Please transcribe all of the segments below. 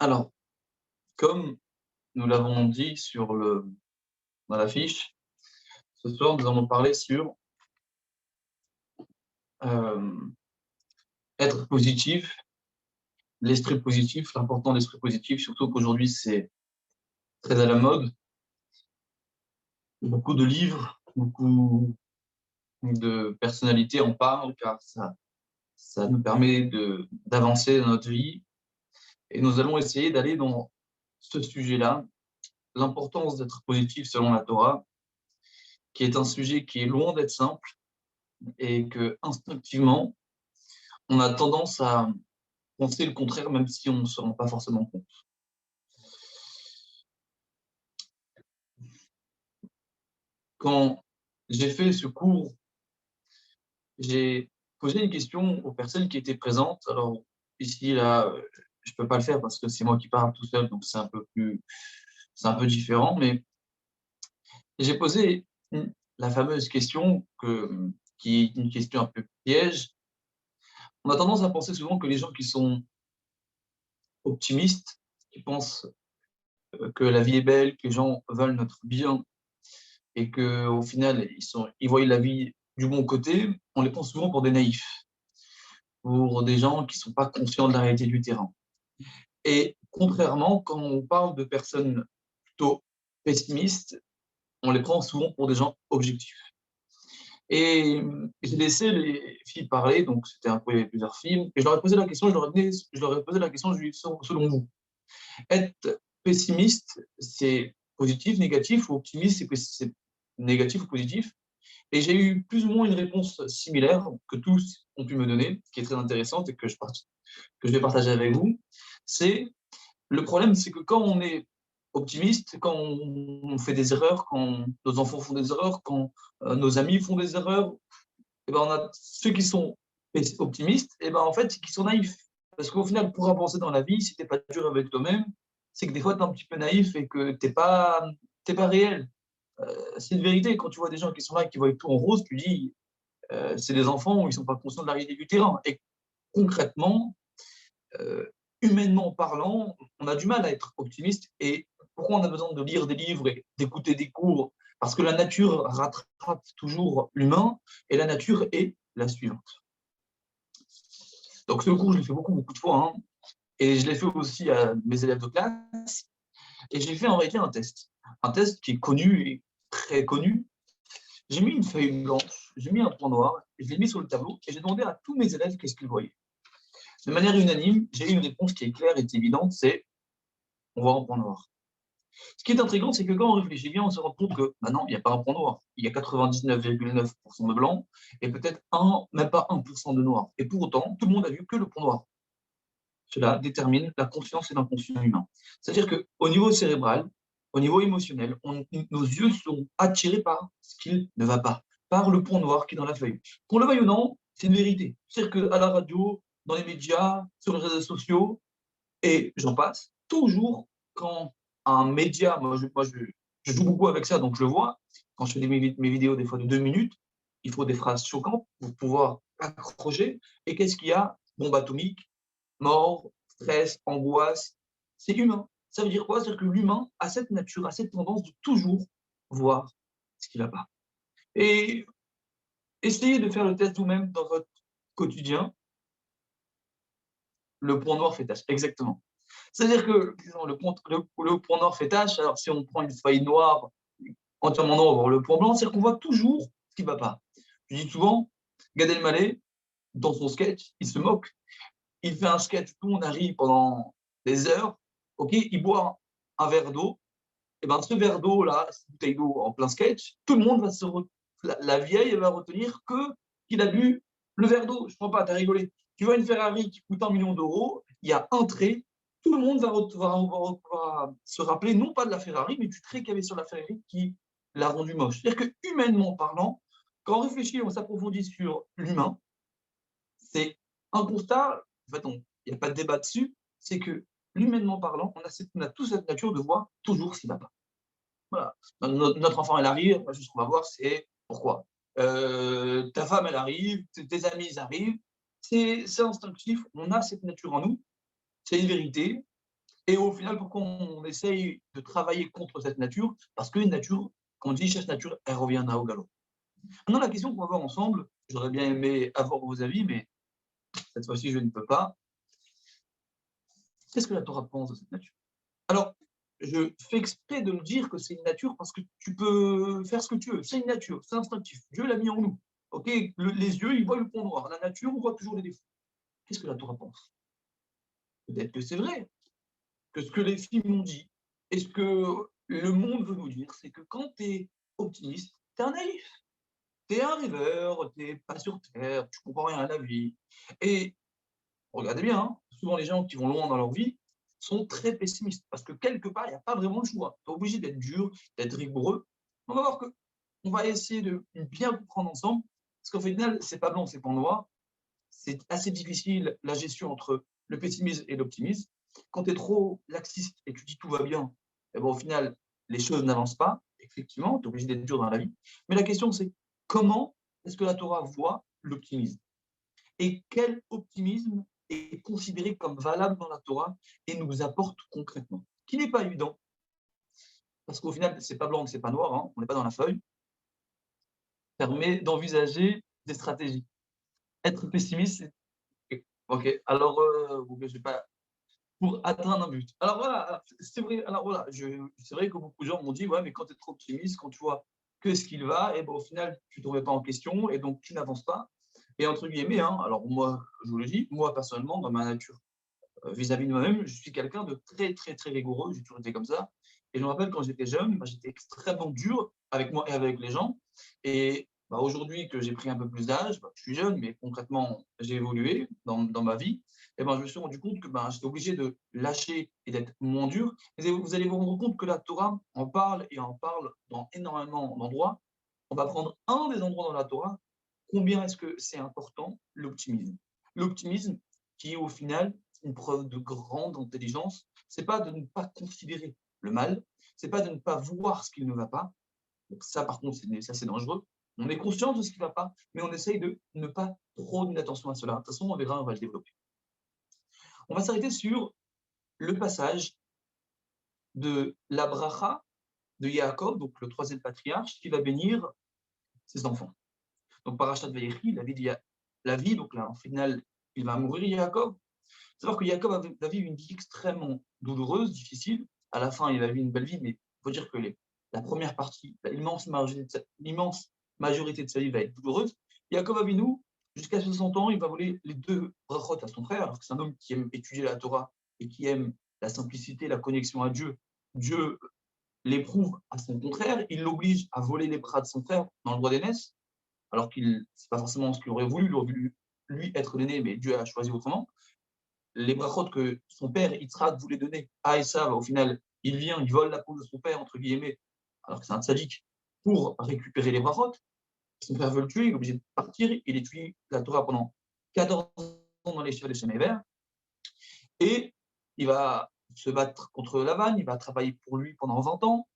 Alors, comme nous l'avons dit dans la fiche, ce soir, nous allons parler sur euh, être positif, l'esprit positif, l'important de l'esprit positif, surtout qu'aujourd'hui, c'est très à la mode. Beaucoup de livres, beaucoup de personnalités en parlent car ça nous permet d'avancer dans notre vie. Et nous allons essayer d'aller dans ce sujet-là, l'importance d'être positif selon la Torah, qui est un sujet qui est loin d'être simple et que instinctivement, on a tendance à penser le contraire, même si on ne se rend pas forcément compte. Quand j'ai fait ce cours, j'ai posé une question aux personnes qui étaient présentes. Alors, ici, là, je ne peux pas le faire parce que c'est moi qui parle tout seul, donc c'est un peu différent, mais j'ai posé la fameuse question qui est une question un peu piège. On a tendance à penser souvent que les gens qui sont optimistes, qui pensent que la vie est belle, que les gens veulent notre bien, et qu'au final, ils voient la vie du bon côté, on les prend souvent pour des naïfs, pour des gens qui ne sont pas conscients de la réalité du terrain. Et contrairement, quand on parle de personnes plutôt pessimistes, on les prend souvent pour des gens objectifs. Et j'ai laissé les filles parler, donc c'était un peu, il y avait plusieurs films, et je leur ai posé la question, je leur ai posé la question, je lui ai dit, selon vous, être pessimiste, c'est positif, négatif, ou optimiste, c'est négatif ou positif? Et j'ai eu plus ou moins une réponse similaire que tous ont pu me donner, qui est très intéressante et que je vais partager avec vous. C'est le problème, c'est que quand on est optimiste, quand on fait des erreurs, quand nos enfants font des erreurs, quand nos amis font des erreurs, et ben on a ceux qui sont optimistes, et ben en fait, qui sont naïfs. Parce qu'au final, pour avancer dans la vie, si tu n'es pas dur avec toi-même, c'est que des fois, tu es un petit peu naïf et que tu n'es pas réel. C'est une vérité. Quand tu vois des gens qui sont là et qui voient tout en rose, tu dis, c'est des enfants où ils ne sont pas conscients de la réalité du terrain. Et concrètement, euh, humainement parlant, on a du mal à être optimiste. Et pourquoi on a besoin de lire des livres et d'écouter des cours? Parce que la nature rattrape toujours l'humain et la nature est la suivante. Donc ce cours, je l'ai fait beaucoup, beaucoup de fois. Hein, et je l'ai fait aussi à mes élèves de classe. Et j'ai fait en réalité un test. Un test qui est connu et très connu. J'ai mis une feuille blanche, j'ai mis un point noir, je l'ai mis sur le tableau et j'ai demandé à tous mes élèves qu'est-ce qu'ils voyaient. De manière unanime, j'ai eu une réponse qui est claire et évidente, c'est on voit un point noir. Ce qui est intriguant, c'est que quand on réfléchit bien, on se rend compte que bah non, il n'y a pas un point noir. Il y a 99,9% de blanc et peut-être même pas 1% de noir. Et pour autant, tout le monde a vu que le point noir. Cela détermine la conscience et l'inconscient humain. C'est-à-dire qu'au niveau cérébral, au niveau émotionnel, nos yeux sont attirés par ce qui ne va pas, par le point noir qui est dans la feuille. Qu'on le veuille ou non, c'est une vérité. C'est-à-dire qu'à la radio, dans les médias, sur les réseaux sociaux, et j'en passe, toujours quand un média, je joue beaucoup avec ça, donc je le vois, quand je fais mes vidéos des fois de 2 minutes, il faut des phrases choquantes pour pouvoir accrocher. Et qu'est-ce qu'il y a? Bombe atomique, mort, stress, angoisse. C'est humain. Ça veut dire quoi? C'est-à-dire que l'humain a cette nature, a cette tendance de toujours voir ce qu'il n'a pas. Et essayez de faire le test vous-même dans votre quotidien. Le point noir fait tâche, exactement. C'est-à-dire que le point noir fait tâche. Alors, si on prend une feuille noire, entièrement noire, voir le point blanc, c'est-à-dire qu'on voit toujours ce qui ne va pas. Je dis souvent, Gad Elmaleh, dans son sketch, il se moque. Il fait un sketch, tout le monde arrive pendant des heures, ok, il boit un verre d'eau, et bien ce verre d'eau là, cette bouteille d'eau en plein sketch, tout le monde va la vieille elle va retenir que qu'il a bu le verre d'eau. Je ne comprends pas, t'as rigolé. Tu vois une Ferrari qui coûte 1 million d'euros, il y a un trait, tout le monde va se rappeler non pas de la Ferrari, mais du trait qu'il y avait sur la Ferrari qui l'a rendu moche. C'est-à-dire que humainement parlant, quand on réfléchit, on s'approfondit sur l'humain, c'est un constat, en fait, il n'y a pas de débat dessus, c'est que, humainement parlant, on a tous cette nature de voir toujours ce qui ne va pas. Voilà. Notre enfant, elle arrive, ce qu'on va voir, c'est pourquoi. Ta femme, elle arrive, tes amis, ils arrivent. C'est instinctif, on a cette nature en nous, c'est une vérité. Et au final, pourquoi on essaye de travailler contre cette nature? Parce qu'une nature, quand on dit chasse nature, elle reviendra au galop. Maintenant, la question qu'on va voir ensemble, j'aurais bien aimé avoir vos avis, mais cette fois-ci, je ne peux pas. Qu'est-ce que la Torah pense de cette nature? Alors, je fais exprès de le dire que c'est une nature parce que tu peux faire ce que tu veux. C'est une nature, c'est instinctif. Dieu l'a mis en nous. Ok, les yeux, ils voient le point noir. La nature, on voit toujours les défauts. Qu'est-ce que la Torah pense? Peut-être que c'est vrai, que ce que les films ont dit et ce que le monde veut nous dire, c'est que quand tu es optimiste, tu es un naïf. Tu es un rêveur, tu n'es pas sur Terre, tu comprends rien à la vie. Et regardez bien, hein, souvent les gens qui vont loin dans leur vie sont très pessimistes parce que quelque part, il n'y a pas vraiment le choix. Tu es obligé d'être dur, d'être rigoureux. On va voir que on va essayer de bien comprendre ensemble parce qu'au final, c'est pas blanc, c'est pas noir. C'est assez difficile la gestion entre le pessimisme et l'optimisme. Quand tu es trop laxiste et que tu dis tout va bien, et ben, au final, les choses n'avancent pas. Effectivement, tu es obligé d'être dur dans la vie. Mais la question, c'est comment est-ce que la Torah voit l'optimisme? Et quel optimisme est considéré comme valable dans la Torah et nous apporte concrètement? Qui n'est pas évident, parce qu'au final, c'est pas blanc, c'est pas noir, hein, on n'est pas dans la feuille, permet d'envisager des stratégies. Être pessimiste, c'est ok. Alors, je vais pas pour atteindre un but. Alors voilà, c'est vrai. Alors voilà, c'est vrai que beaucoup de gens m'ont dit, ouais, mais quand tu es trop optimiste, quand tu vois que ce qu'il va, et ben au final, tu ne te remets pas en question et donc tu n'avances pas. Et entre guillemets, hein, alors moi, je vous le dis, moi personnellement, dans ma nature, vis-à-vis de moi-même, je suis quelqu'un de très, très, très rigoureux. J'ai toujours été comme ça. Et je me rappelle quand j'étais jeune, bah, j'étais extrêmement dur avec moi et avec les gens. Et bah, aujourd'hui que j'ai pris un peu plus d'âge, bah, je suis jeune, mais concrètement, j'ai évolué dans ma vie. Et ben, je me suis rendu compte que bah, j'étais obligé de lâcher et d'être moins dur. Et vous allez vous rendre compte que la Torah en parle et en parle dans énormément d'endroits. On va prendre un des endroits dans la Torah. Combien est-ce que c'est important l'optimisme? L'optimisme qui est au final une preuve de grande intelligence, c'est pas de ne pas considérer le mal, c'est pas de ne pas voir ce qui ne va pas. Donc ça, par contre, ça c'est dangereux. On est conscient de ce qui ne va pas, mais on essaye de ne pas trop donner attention à cela. De toute façon, on verra, on va le développer. On va s'arrêter sur le passage de la bracha de Yaakov, donc le troisième patriarche, qui va bénir ses enfants. Donc, Parashat Vayechi, la vie, donc là, en finale, il va mourir, Yaakov. Savoir que Jacob va vivre une vie extrêmement douloureuse, difficile. À la fin, il va vivre une belle vie, mais il faut dire que la première partie, l'immense majorité de sa vie va être douloureuse. Jacob Avinu, jusqu'à 60 ans, il va voler les deux brachot à son frère, alors que c'est un homme qui aime étudier la Torah et qui aime la simplicité, la connexion à Dieu. Dieu l'éprouve à son contraire, il l'oblige à voler les bras de son frère dans le droit d'aînesse, alors qu'il n'est pas forcément ce qu'il aurait voulu, il aurait voulu lui être l'aîné, mais Dieu a choisi autrement. Les brachot que son père Yitzhak voulait donner à Esav, au final, il vient, il vole la peau de son père, entre guillemets, alors que c'est un tzaddik, pour récupérer les brachot. Son père veut le tuer, il est obligé de partir, il étudie la Torah pendant 14 ans dans les chefs des Shemever, et il va se battre contre Lavan, il va travailler pour lui pendant 20 ans,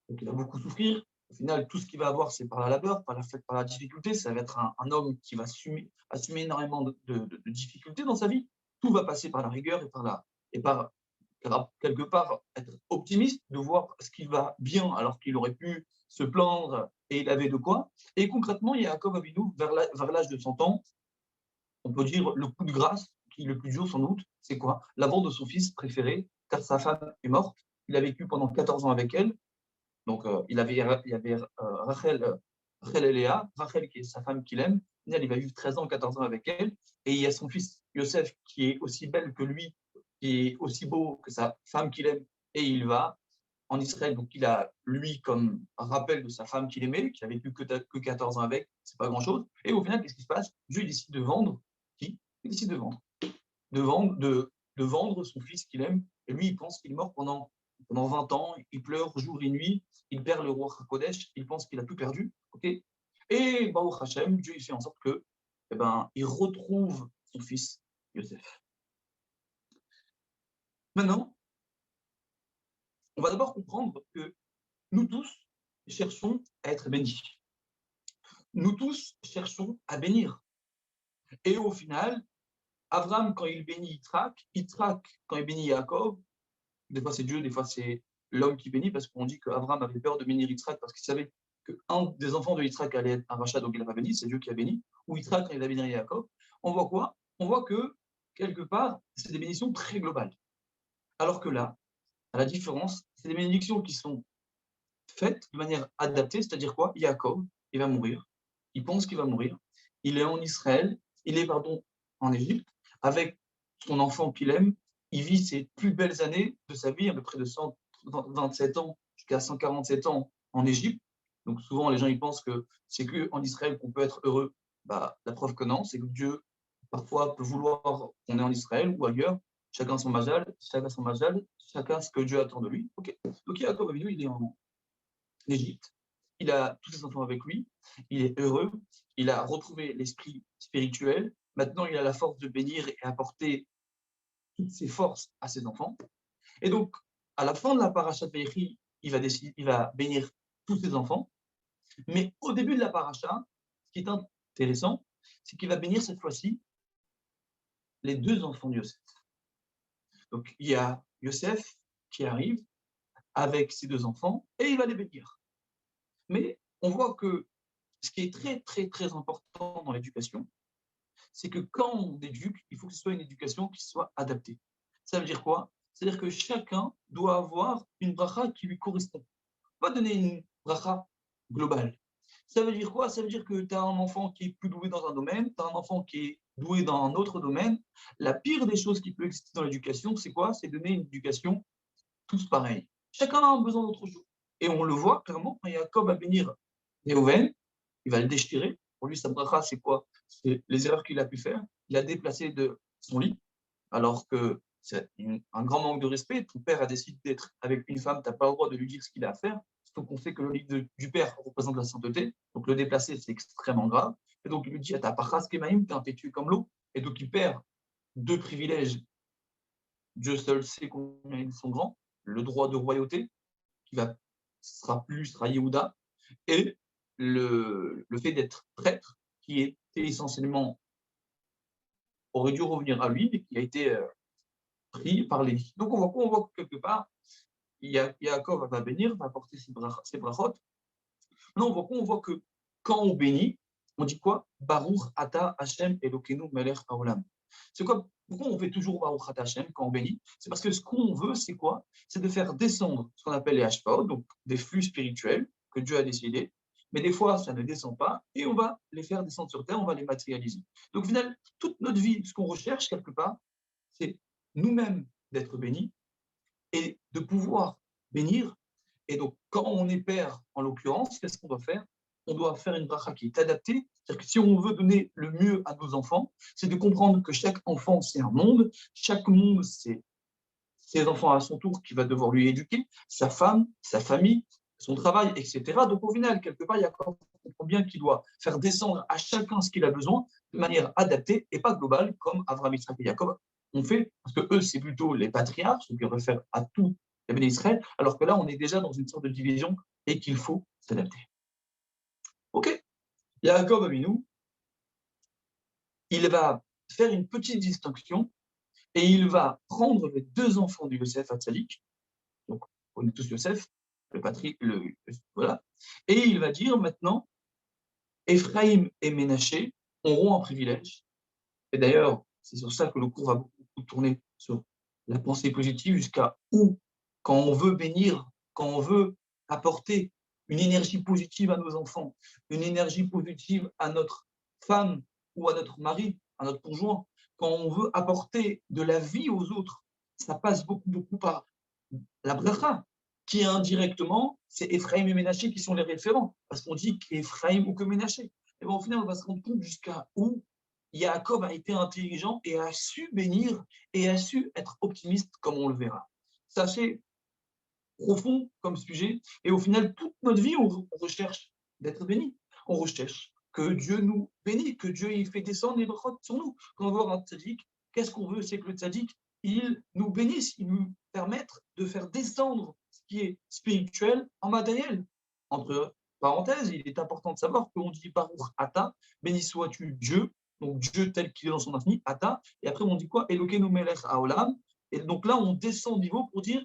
donc il va beaucoup souffrir. Au final, tout ce qu'il va avoir, c'est par la labeur, par la difficulté. Ça va être un homme qui va assumer énormément de difficultés dans sa vie. Tout va passer par la rigueur et par quelque part être optimiste, de voir ce qui va bien alors qu'il aurait pu se plaindre et il avait de quoi. Et concrètement, Yaakov Avinu, vers l'âge de 100 ans, on peut dire le coup de grâce, qui est le plus dur sans doute, c'est quoi? La mort de son fils préféré, car sa femme est morte. Il a vécu pendant 14 ans avec elle. Donc, il y avait Rachel et Léa, Rachel qui est sa femme qu'il aime. Il va vivre 13 ans, 14 ans avec elle. Et il y a son fils Yosef qui est aussi belle que lui, qui est aussi beau que sa femme qu'il aime. Et il va en Israël. Donc, il a lui comme rappel de sa femme qu'il aimait, qui a vécu que 14 ans avec. C'est pas grand-chose. Et au final, qu'est-ce qui se passe? Dieu décide de vendre. Qui? Il décide de vendre. De vendre son fils qu'il aime. Et lui, il pense qu'il est mort pendant 20 ans, il pleure jour et nuit, il perd le roi Hakodesh, il pense qu'il a tout perdu. Okay, et Baruch Hashem, Dieu il fait en sorte que, il retrouve son fils Yosef. Maintenant, on va d'abord comprendre que nous tous cherchons à être bénis. Nous tous cherchons à bénir. Et au final, Abraham, quand il bénit Yitzhak, quand il bénit Yaakov, Des fois, c'est Dieu, des fois, c'est l'homme qui bénit, parce qu'on dit qu'Abraham avait peur de bénir Yitzhak parce qu'il savait qu'un des enfants de Yitzhak allait être un rachat, donc il n'a pas béni, c'est Dieu qui a béni. Ou Yitzhak, quand il a béni Yaakov. On voit quoi? On voit que, quelque part, c'est des bénédictions très globales. Alors que là, à la différence, c'est des bénédictions qui sont faites de manière adaptée, c'est-à-dire quoi? Yaakov, il va mourir, il pense qu'il va mourir, il est en Israël, il est, en Égypte, avec son enfant qu'il aime, il vit ses plus belles années de sa vie, à peu près de 127 ans jusqu'à 147 ans en Égypte. Donc souvent, les gens ils pensent que c'est qu'en Israël qu'on peut être heureux. Bah, la preuve que non, c'est que Dieu, parfois, peut vouloir qu'on est en Israël ou ailleurs, chacun son mazal, chacun ce que Dieu attend de lui. Okay. Donc Yaakov Avinu, il est en Égypte, il a tous ses enfants avec lui, il est heureux, il a retrouvé l'esprit spirituel, maintenant il a la force de bénir et apporter toutes ses forces à ses enfants. Et donc, à la fin de la paracha de Vaïchi, il va bénir tous ses enfants, mais au début de la paracha, ce qui est intéressant, c'est qu'il va bénir cette fois-ci les deux enfants de Yosef. Donc, il y a Yosef qui arrive avec ses deux enfants et il va les bénir. Mais on voit que ce qui est très, très, très important dans l'éducation, c'est que quand on éduque, il faut que ce soit une éducation qui soit adaptée. Ça veut dire quoi? C'est-à-dire que chacun doit avoir une bracha qui lui correspond. Pas donner une bracha globale. Ça veut dire quoi? Ça veut dire que tu as un enfant qui est plus doué dans un domaine, tu as un enfant qui est doué dans un autre domaine. La pire des choses qui peut exister dans l'éducation, c'est quoi? C'est donner une éducation tous pareils. Chacun a besoin d'autre chose. Et on le voit clairement quand Jacob va bénir Réhouven, il va le déchirer. Pour lui, sa bracha, c'est quoi? C'est les erreurs qu'il a pu faire. Il a déplacé de son lit, alors que c'est un grand manque de respect. Ton père a décidé d'être avec une femme, tu n'as pas le droit de lui dire ce qu'il a à faire. Surtout qu'on sait que le lit du père représente la sainteté. Donc le déplacer, c'est extrêmement grave. Et donc il lui dit, ta parras kemaim, t'es impétueux comme l'eau. Et donc il perd deux privilèges. Dieu seul sait combien ils sont grands. Le droit de royauté, qui sera Yehuda, et le fait d'être prêtre, qui était essentiellement, aurait dû revenir à lui, mais qui a été pris par Lévi. Donc on voit quoi? On voit que quelque part, Yaakov va bénir, va apporter ses brachot. Non, on voit quoi? On voit que quand on bénit, on dit quoi? Baruch ata Hashem Elokeinu melech haolam. C'est quoi? Pourquoi on fait toujours Baruch ata Hashem quand on bénit? C'est parce que ce qu'on veut, c'est quoi? C'est de faire descendre ce qu'on appelle les hashpaot, donc des flux spirituels que Dieu a décidé. Mais des fois, ça ne descend pas et on va les faire descendre sur terre, on va les matérialiser. Donc, au final, toute notre vie, ce qu'on recherche quelque part, c'est nous-mêmes d'être bénis et de pouvoir bénir. Et donc, quand on est père, en l'occurrence, qu'est-ce qu'on doit faire? On doit faire une bracha qui est adaptée. C'est-à-dire que si on veut donner le mieux à nos enfants, c'est de comprendre que chaque enfant, c'est un monde. Chaque monde, c'est ses enfants à son tour qui va devoir lui éduquer, sa femme, sa famille, son travail, etc. Donc, au final, quelque part, il y a comprend bien qu'il doit faire descendre à chacun ce qu'il a besoin de manière adaptée et pas globale, comme Abraham, Israël et Jacob ont fait, parce que eux, c'est plutôt les patriarches, ceux qui réfèrent à tout les bénis d'Israël, alors que là, on est déjà dans une sorte de division et qu'il faut s'adapter. OK? Jacob Avinu, il va faire une petite distinction et il va prendre les deux enfants de Yosef Hatzadik, donc on est tous Yosef, le patrie, voilà, et il va dire maintenant, Ephraïm et Ménaché auront un privilège. Et d'ailleurs, c'est sur ça que le cours va beaucoup tourner sur la pensée positive, jusqu'à où, quand on veut bénir, quand on veut apporter une énergie positive à nos enfants, une énergie positive à notre femme ou à notre mari, à notre conjoint, quand on veut apporter de la vie aux autres, ça passe beaucoup par la bracha, qui indirectement, c'est Ephraïm et Ménaché qui sont les référents, parce qu'on dit qu'Ephraïm ou que Ménaché. Et bien, au final, on va se rendre compte jusqu'à où Jacob a été intelligent et a su bénir et a su être optimiste, comme on le verra. Ça, c'est profond comme sujet. Et au final, toute notre vie, on recherche d'être béni. On recherche que Dieu nous bénisse, que Dieu y fait descendre les brachot sur nous. Quand on voit un tzaddik, qu'est-ce qu'on veut? C'est que le tzaddik, il nous bénisse, il nous permette de faire descendre ce qui est spirituel en matériel. Entre parenthèses, il est important de savoir qu'on dit Baruch Ata, béni sois-tu Dieu, donc Dieu tel qu'il est dans son infini, Ata, et après on dit quoi? Elokeinu melech haolam. Et donc là, on descend au niveau pour dire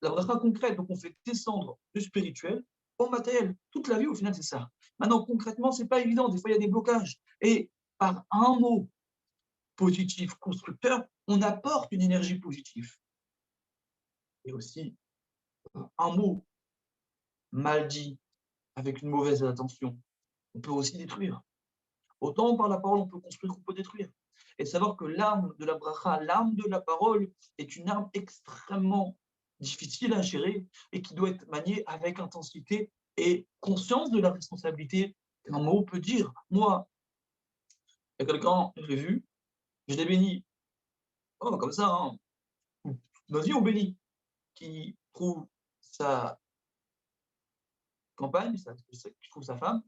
la bracha concrète, donc on fait descendre du spirituel au matériel. Toute la vie, au final, c'est ça. Maintenant, concrètement, ce n'est pas évident. Des fois, il y a des blocages. Et par un mot positif, constructeur, on apporte une énergie positive. Et aussi, un mot mal dit, avec une mauvaise intention, on peut aussi détruire. Autant par la parole, on peut construire, on peut détruire. Et savoir que l'arme de la bracha, l'arme de la parole, est une arme extrêmement difficile à gérer et qui doit être maniée avec intensité et conscience de la responsabilité qu'un mot peut dire. Moi, il y a quelqu'un, j'ai vu, je l'ai béni. Oh, comme ça, hein. Nos vies, on bénit. Qui trouve sa compagne, qui trouve sa femme,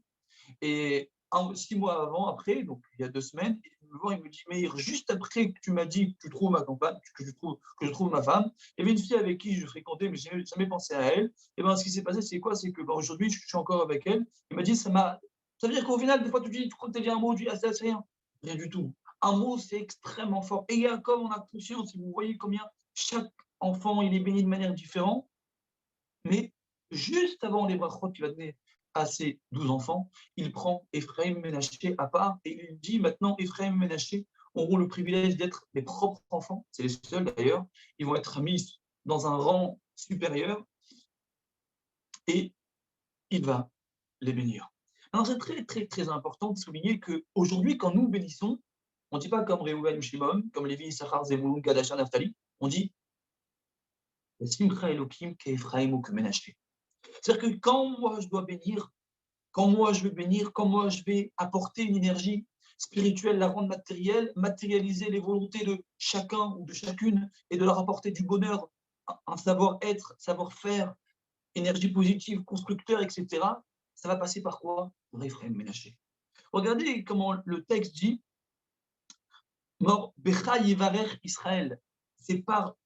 et 6 mois avant, après, donc il y a 2 semaines, il me voit, il me dit: «Meir, juste après que tu m'as dit que tu trouves ma compagne, que je trouve ma femme, il y avait une fille avec qui je fréquentais, mais je n'avais jamais pensé à elle. Et ben, ce qui s'est passé, c'est quoi? C'est que, bah, aujourd'hui, je suis encore avec elle». Il m'a dit: Ça veut dire qu'au final, des fois, tu dis, quand tu dis un mot, tu dis: «Ah, ça, c'est rien». Rien du tout. Un mot, c'est extrêmement fort. Et Yaakov, on a conscience, et vous voyez combien chaque enfant, il est béni de manière différente, mais juste avant les brachot qu'il va donner à ses 12 enfants, il prend Ephraim et Ménaché à part et il dit maintenant Ephraim et Ménaché auront le privilège d'être mes propres enfants, c'est les seuls d'ailleurs, ils vont être mis dans un rang supérieur et il va les bénir. Alors c'est très très très important de souligner qu'aujourd'hui, quand nous bénissons, on ne dit pas comme Réhouven ou Shimon, comme Lévi, Issachar, Zebulun, Gad, Asher, Naphtali, on dit Simcha Elohim qu'Ephraim ou que Ménaché. C'est-à-dire que quand moi je dois bénir, quand moi je vais bénir, quand moi je vais apporter une énergie spirituelle, la rendre matérielle, matérialiser les volontés de chacun ou de chacune et de leur apporter du bonheur, un savoir-être, savoir-faire, énergie positive, constructeur, etc., ça va passer par quoi? Par Ephraim Ménaché. Regardez comment le texte dit Mort Becha Yevarech Israël. C'est par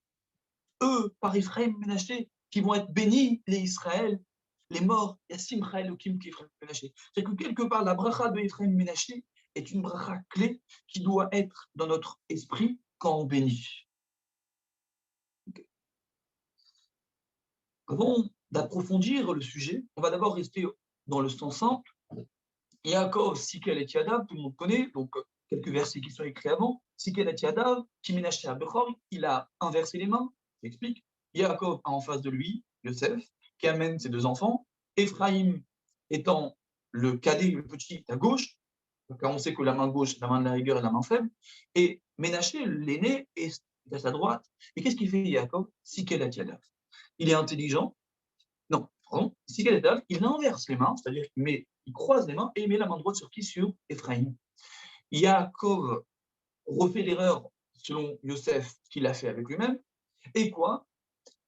eux, par Ephraim Ménaché, qui vont être bénis, les Israël, les morts, Yassim Elohim qui Ephraim Ménaché. C'est que quelque part, la bracha de Ephraim Ménaché est une bracha clé qui doit être dans notre esprit quand on bénit. Okay. Avant d'approfondir le sujet, on va d'abord rester dans le sens simple. Yaakov, Sikel et Yadav, tout le monde connaît, donc quelques versets qui sont écrits avant. Sikel et Yadav, qui Ménaché à Bechor, il a inversé les mains, j'explique. Yaakov a en face de lui Yosef, qui amène ses 2 enfants. Ephraim étant le cadet, le petit à gauche, car on sait que la main gauche, la main de la rigueur et la main faible. Et Ménaché, l'aîné, est à sa droite. Et qu'est-ce qu'il fait Yaakov? Sikel et Yadav. Il est intelligent. Non, pardon. Sikel et Yadav, il inverse les mains, c'est-à-dire il croise les mains et il met la main droite sur qui? Sur Ephraim. Yaakov refait l'erreur selon Yosef qu'il a fait avec lui-même. Et quoi?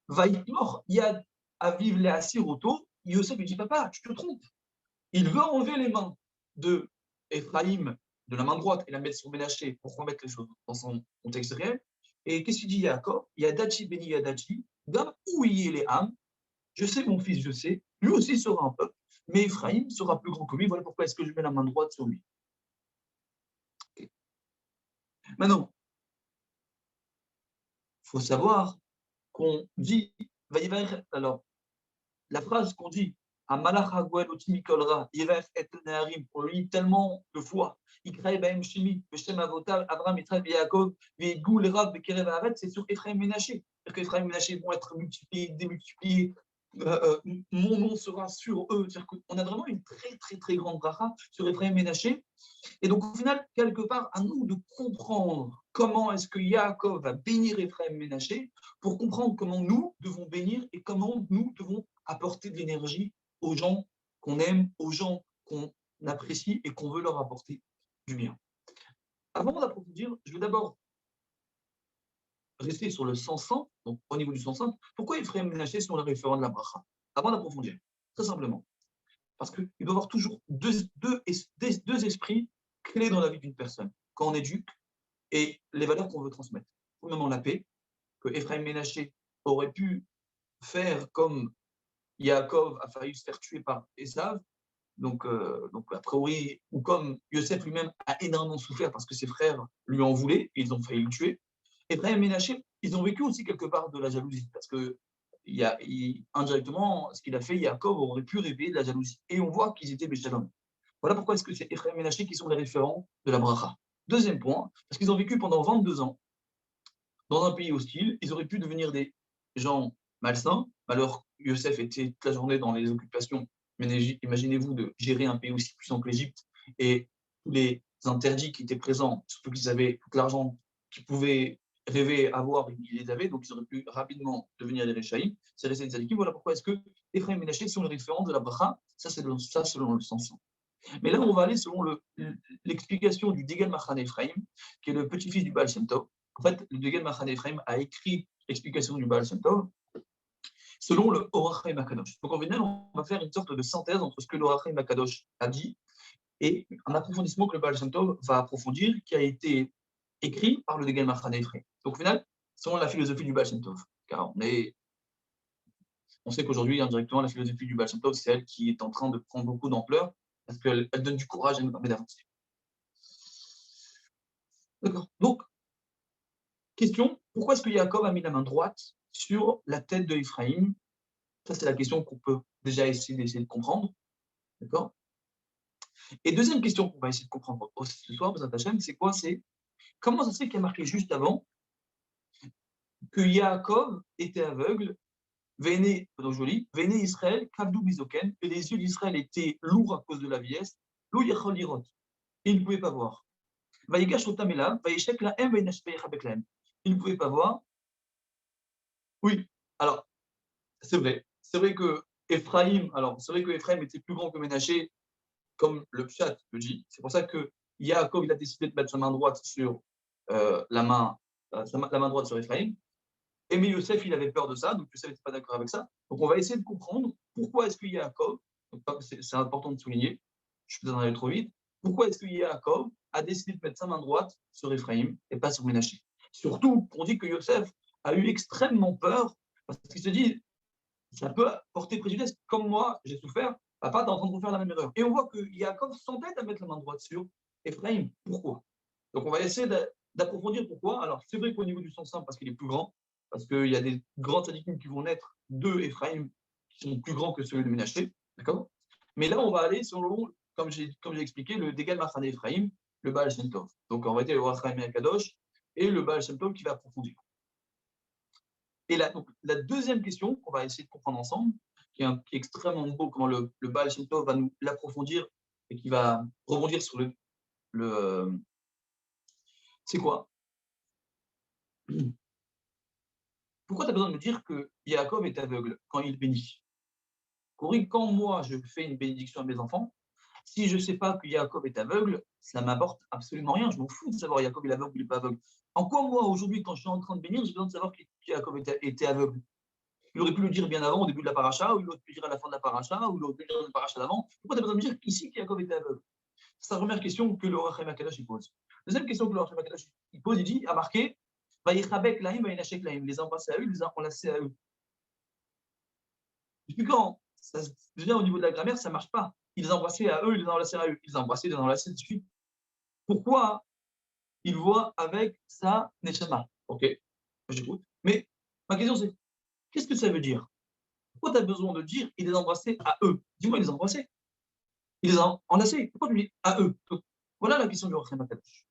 Vaïtmor, Yad Aviv le Asiroto, Yosef lui dit: Papa, tu te trompes. Il veut enlever les mains de Ephraim de la main droite et la mettre sur Ménaché pour remettre les choses dans son contexte réel. Et qu'est-ce qu'il dit Yaakov? Yadachi Beni Yadachi, Gam Ouïe les âmes. Je sais, mon fils, je sais, lui aussi sera un peuple, mais Ephraim sera plus grand que lui. Voilà pourquoi est-ce que je mets la main droite sur lui. Okay. Maintenant, il faut savoir qu'on dit, alors, la phrase qu'on dit, Amalach Hagwel Otimikolra, Yiref et Neharim, on lit tellement de fois, Ikraï Baem Shimi, Beshem Avotav, Avram, Yitzhak, Yaakov, Veidgou, Lerav, Bekerev, Aret, c'est sur Ephraim Ménaché. C'est-à-dire qu'Ephraim et Ménaché vont être multipliés, démultipliés, mon nom sera sur eux. C'est-à-dire qu'on a vraiment une très, très, très grande bracha sur Ephraim Ménaché. Et donc, au final, quelque part, à nous de comprendre comment est-ce que Yaakov va bénir Ephraim Ménaché pour comprendre comment nous devons bénir et comment nous devons apporter de l'énergie aux gens qu'on aime, aux gens qu'on apprécie et qu'on veut leur apporter du bien. Avant d'approfondir, je vais d'abord rester sur le sens simple, donc au niveau du sens simple. Pourquoi Ephraim Ménaché sont les référents de la bracha? Avant d'approfondir, très simplement. Parce qu'il doit y avoir toujours deux esprits clés dans la vie d'une personne, quand on éduque, et les valeurs qu'on veut transmettre. Premièrement, la paix, que Ephraim Ménaché aurait pu faire comme Yaakov a failli se faire tuer par Esav, donc a priori, ou comme Yosef lui-même a énormément souffert parce que ses frères lui en voulaient, et ils ont failli le tuer. Ephraim et Ménaché, ils ont vécu aussi quelque part de la jalousie, parce que indirectement, ce qu'il a fait, Yaakov aurait pu réveiller de la jalousie. Et on voit qu'ils étaient Béchalom. Voilà pourquoi est-ce que c'est Ephraim et Ménaché qui sont les référents de la bracha. Deuxième point, parce qu'ils ont vécu pendant 22 ans dans un pays hostile, ils auraient pu devenir des gens malsains. Alors, Yosef était toute la journée dans les occupations. Mais imaginez-vous de gérer un pays aussi puissant que l'Égypte et tous les interdits qui étaient présents, surtout qu'ils avaient tout l'argent qu'ils pouvaient rêver avoir, ils les avaient, donc ils auraient pu rapidement devenir des Réchaïm. C'est resté des Tzadikim. Voilà pourquoi est-ce que Ephraim et Ménaché sont les référents de la bracha. Ça, c'est selon le sens. Mais là, on va aller selon l'explication du Degel Machan Ephraim, qui est le petit-fils du Baal Shem Tov. En fait, le Degel Machan Ephraim a écrit l'explication du Baal Shem Tov selon le Orach Chaim HaKadosh. Donc, en final, on va faire une sorte de synthèse entre ce que l'Orach Chaim HaKadosh a dit et un approfondissement que le Baal Shem Tov va approfondir, qui a été écrit par le Degel Machan Ephraim. Donc, au final, selon la philosophie du Baal Shem Tov. Car on sait qu'aujourd'hui, indirectement, la philosophie du Baal Shem Tov, c'est elle qui est en train de prendre beaucoup d'ampleur parce qu'elle donne du courage et nous permet d'avancer. D'accord. Donc, question, pourquoi est-ce que Yaakov a mis la main droite sur la tête de Ephraim? Ça, c'est la question qu'on peut déjà essayer de comprendre. D'accord. Et deuxième question qu'on va essayer de comprendre ce soir, c'est quoi? C'est comment ça se fait qu'il y a marqué juste avant que Yaakov était aveugle, Véné, donc joli, Véné Israël, Kabdou Bizoken, et les yeux d'Israël étaient lourds à cause de la vieillesse, Lou Yachol Lirot, et il ne pouvait pas voir. Vaïgash Otamela, Vaïchek la M, Vaïnashpeich il ne pouvait pas voir. Oui, alors, c'est vrai. C'est vrai que Ephraim, alors, c'est vrai que Ephraim était plus grand que Ménaché, comme le Pshat le dit. C'est pour ça que Yaakov, il a décidé de mettre sa main droite sur la main droite sur Ephraim. Et mais Yosef, il avait peur de ça, donc Yosef n'était pas d'accord avec ça. Donc, on va essayer de comprendre pourquoi est-ce que Yaakov, c'est important de souligner, je peux en aller trop vite, pourquoi est-ce que Yaakov a décidé de mettre sa main droite sur Ephraim et pas sur Ménaché. Surtout qu'on dit que Yosef a eu extrêmement peur parce qu'il se dit, ça peut porter préjudice. Comme moi, j'ai souffert, papa, t'es en train de refaire la même erreur. Et on voit que Yaakov s'entête à mettre la main droite sur Ephraim. Pourquoi? Donc, on va essayer d'approfondir pourquoi. Alors, c'est vrai qu'au niveau du sens simple, parce qu'il est plus grand, parce qu'il y a des grands tzadikim qui vont naître de Ephraim qui sont plus grands que ceux de Ménaché. D'accord? Mais là, on va aller selon, comme j'ai expliqué, le Degel Machan Ephraim, le Baal Shem Tov. Donc, on va dire le Orach Chaim HaKadosh et le Baal Shem Tov qui va approfondir. Et donc, la deuxième question qu'on va essayer de comprendre ensemble, qui est extrêmement beau, comment le Baal Shem Tov va nous l'approfondir et qui va rebondir sur c'est quoi? Pourquoi tu as besoin de me dire que Yaakov est aveugle quand il bénit? Corrige, quand moi je fais une bénédiction à mes enfants, si je ne sais pas que Yaakov est aveugle, ça ne m'apporte absolument rien. Je m'en fous de savoir Yaakov est aveugle ou il n'est pas aveugle. En quoi, moi, aujourd'hui, quand je suis en train de bénir, j'ai besoin de savoir que Yaakov était aveugle? Il aurait pu le dire bien avant, au début de la paracha, ou il aurait pu le dire à la fin de la paracha, ou il aurait pu le dire dans la paracha d'avant. Pourquoi tu as besoin de me dire ici qu'Yaakov était aveugle? C'est la première question que le Orach Chaim HaKadosh pose. Deuxième question que le Orach Chaim HaKadosh pose, il dit, a marqué, Vayichabek laim, vayinashek laim, les embrasser à eux, les enlacer à eux. Depuis quand ça devient au niveau de la grammaire, ça ne marche pas. Ils embrassaient à eux, ils les enlaçaient à eux. Ils embrassaient, ils les enlaçaient de suite. Pourquoi ils voient avec sa neshama? Ok, j'écoute. Mais ma question c'est, qu'est-ce que ça veut dire? Pourquoi tu as besoin de dire ils les embrassaient à eux? Dis-moi, ils les embrassaient. Ils les enlaçaient. Pourquoi tu dis à eux? Donc, voilà la question du Orach Chaim HaKadosh.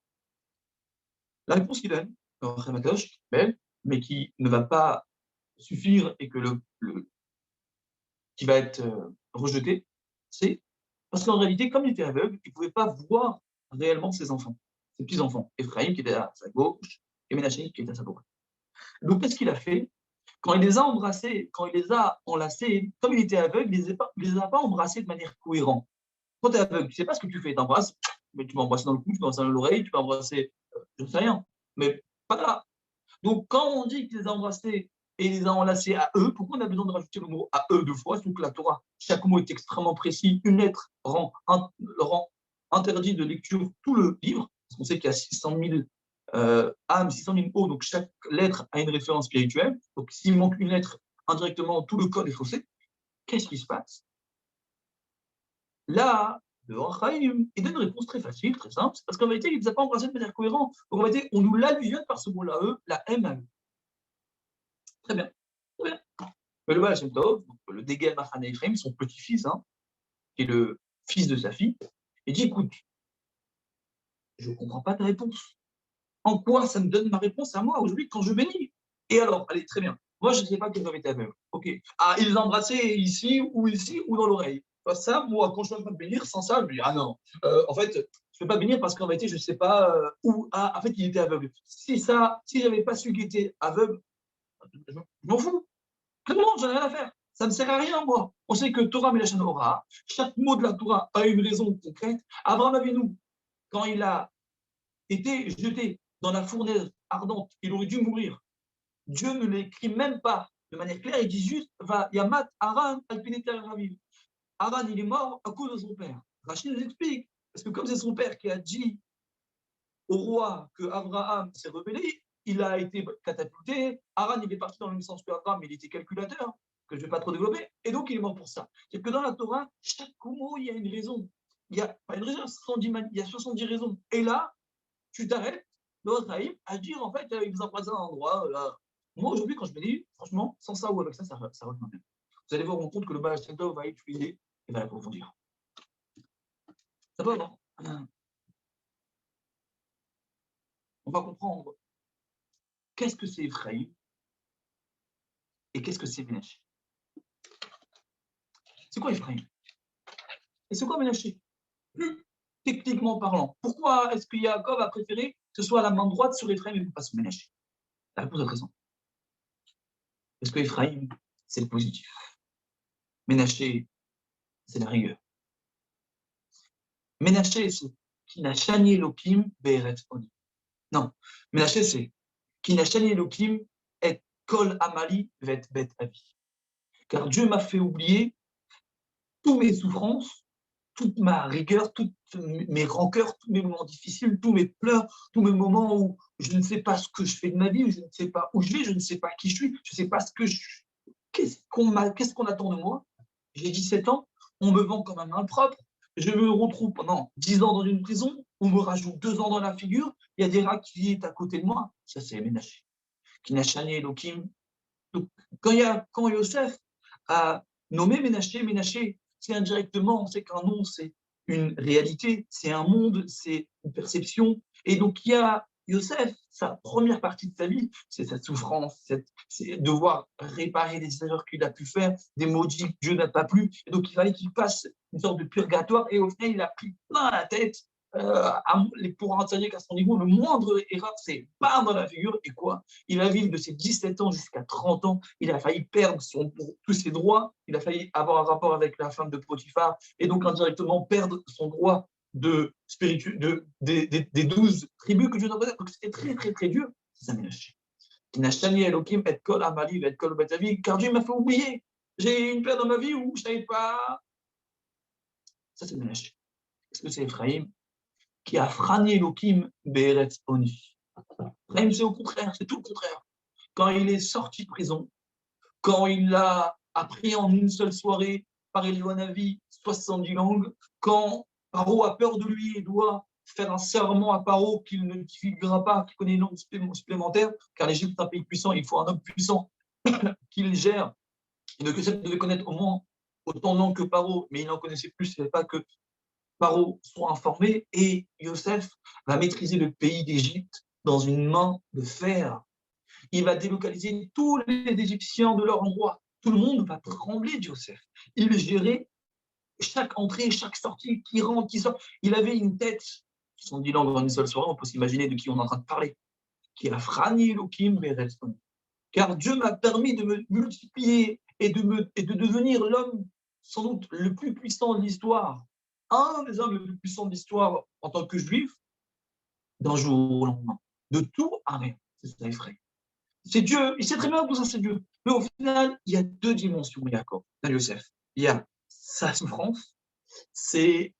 La réponse qu'il donne, le Orach Chaim HaKadosh, belle, mais qui ne va pas suffire et que qui va être rejeté, c'est parce qu'en réalité, comme il était aveugle, il ne pouvait pas voir réellement ses enfants, ses petits-enfants. Ephraim qui était à sa gauche et Ménaché qui était à sa droite. Donc, qu'est-ce qu'il a fait? Quand il les a embrassés, quand il les a enlacés, comme il était aveugle, il ne les a pas embrassés de manière cohérente. Quand tu es aveugle, tu ne sais pas ce que tu fais. Tu embrasses, mais tu vas embrasser dans le cou, tu vas embrasser dans l'oreille, tu vas embrasser, je ne sais rien. Mais pas là. Donc, quand on dit qu'il les a embrassés et il les a enlacés à eux, pourquoi on a besoin de rajouter le mot à eux deux fois? Surtout que la Torah, chaque mot est extrêmement précis. Une lettre rend interdit de lecture tout le livre, parce qu'on sait qu'il y a 600 000 âmes, 600 000 mots, donc chaque lettre a une référence spirituelle. Donc, s'il manque une lettre, indirectement, tout le code est faussé. Qu'est-ce qui se passe? Là, le Orach Chaim, il donne une réponse très facile, très simple, parce qu'en vérité, il ne les a pas embrassés de manière cohérente. Donc, en vérité, on nous l'allusionne par ce mot-là, eux, la M à eux. Très bien. Très bien. Mais le Baal Shem Tov, le Degel Machane Ephraim, son petit-fils, hein, qui est le fils de sa fille, il dit, écoute, je ne comprends pas ta réponse. En quoi ça me donne ma réponse à moi aujourd'hui quand je bénis? Et alors, allez, très bien. Moi, je ne sais pas qu'ils avaient été aveugles. OK. Ah, ils embrassaient ici ou dans l'oreille. Ça, moi, quand je suis en train de bénir, sans ça, je me dis, ah non, en fait, je ne peux pas bénir parce qu'en réalité, je ne sais pas où. Ah, en fait, il était aveugle. Si je n'avais pas su qu'il était aveugle, je m'en fous. Tout le monde, j'en ai rien à faire. Ça ne me sert à rien, moi. On sait que Torah Melachan Ora, chaque mot de la Torah a une raison concrète. Abraham Avinu, quand il a été jeté dans la fournaise ardente, il aurait dû mourir. Dieu ne l'écrit même pas de manière claire, il dit juste va Yamat Aran Alpineter Raviv. Aran, il est mort à cause de son père. Rachid nous explique, parce que comme c'est son père qui a dit au roi que Abraham s'est rebellé, il a été catapulté. Aran, il est parti dans le même sens que Abraham, mais il était calculateur, que je ne vais pas trop développer, et donc il est mort pour ça. C'est que dans la Torah, chaque mot, il y a une raison. Il y a pas une raison, il y a 70 raisons. Et là, tu t'arrêtes, l'autre arrive à dire en fait, il vous a passé un endroit. Là. Moi, aujourd'hui, quand je me dis, franchement, sans ça ou avec ça, ça revient bien. Vous allez vous rendre compte que le Baal Shem Tov va étudier et va approfondir. D'abord, on va comprendre qu'est-ce que c'est Ephraïm et qu'est-ce que c'est Ménaché. C'est quoi Ephraïm et c'est quoi Ménaché? Plus techniquement parlant, pourquoi est-ce que Yaakov a préféré que ce soit la main droite sur Ephraïm et pas sur Ménaché? La réponse est très simple. Parce que Ephraïm, c'est le positif. Ménaché, c'est la rigueur. Ménaché, c'est qui n'a chani Elohim be'eretz oni. Non, Ménaché, c'est qui n'a chani Elohim et kol amali vet bet avi. Car Dieu m'a fait oublier toutes mes souffrances, toute ma rigueur, toutes mes rancœurs, tous mes moments difficiles, tous mes pleurs, tous mes moments où je ne sais pas ce que je fais de ma vie, je ne sais pas où je vais, je ne sais pas qui je suis, je ne sais pas ce que je suis. Qu'est-ce qu'on attend de moi? J'ai 17 ans, on me vend comme un malpropre, je me retrouve pendant 10 ans dans une prison, on me rajoute 2 ans dans la figure, il y a des rats qui est à côté de moi. Ça, c'est Ménaché. Kinachani Elohim. Donc, quand Yosef a nommé Ménaché, Ménaché, c'est indirectement, on sait qu'un nom, c'est une réalité, c'est un monde, c'est une perception. Et donc, il y a Yosef, sa première partie de sa vie, c'est sa souffrance, c'est devoir réparer des erreurs qu'il a pu faire, des maudits que Dieu n'a pas plu. Et donc, il fallait qu'il passe une sorte de purgatoire. Et au final, il a pris plein la tête pour enseigner qu'à son niveau, le moindre erreur, c'est pas dans la figure. Et quoi? Il a vécu de ses 17 ans jusqu'à 30 ans. Il a failli perdre tous ses droits. Il a failli avoir un rapport avec la femme de Potiphar et donc indirectement perdre son droit des 12 tribus que Dieu n'a pas. Donc c'était très, très, très dur. C'est ça, Ménaché. Car Dieu m'a fait oublier. J'ai eu une période dans ma vie où je ne savais pas. Ça, c'est Ménaché. Est-ce que c'est Ephraïm qui a frani Elohim Be'eretz Oni? Ephraïm, c'est au contraire, c'est tout le contraire. Quand il est sorti de prison, quand il a appris en une seule soirée par Elianavi 70 langues, quand Paro a peur de lui et doit faire un serment à Paro qu'il ne divulguera pas, qu'il connaît une langue supplémentaire, car l'Égypte est un pays puissant, il faut un homme puissant qu'il gère. Il devait connaître au moins autant de langues que Paro, mais il n'en connaissait plus, il ne savait pas que Paro soit informé, et Yosef va maîtriser le pays d'Égypte dans une main de fer. Il va délocaliser tous les Égyptiens de leur endroit. Tout le monde va trembler de Joseph. Il gérait chaque entrée, chaque sortie, qui rentre, qui sort. Il avait une tête, 70 langues en une seule soirée, on peut s'imaginer de qui on est en train de parler, qui a frani Elohim Beretson. Car Dieu m'a permis de me multiplier et de devenir l'homme sans doute le plus puissant de l'histoire, un des hommes les plus puissants de l'histoire en tant que juif, d'un jour au lendemain. De tout à rien. C'est ça, effrayant. C'est Dieu, il sait très bien que tout ça c'est Dieu. Mais au final, il y a deux dimensions, Jacob, dans Yosef. Il y a sa souffrance, c'est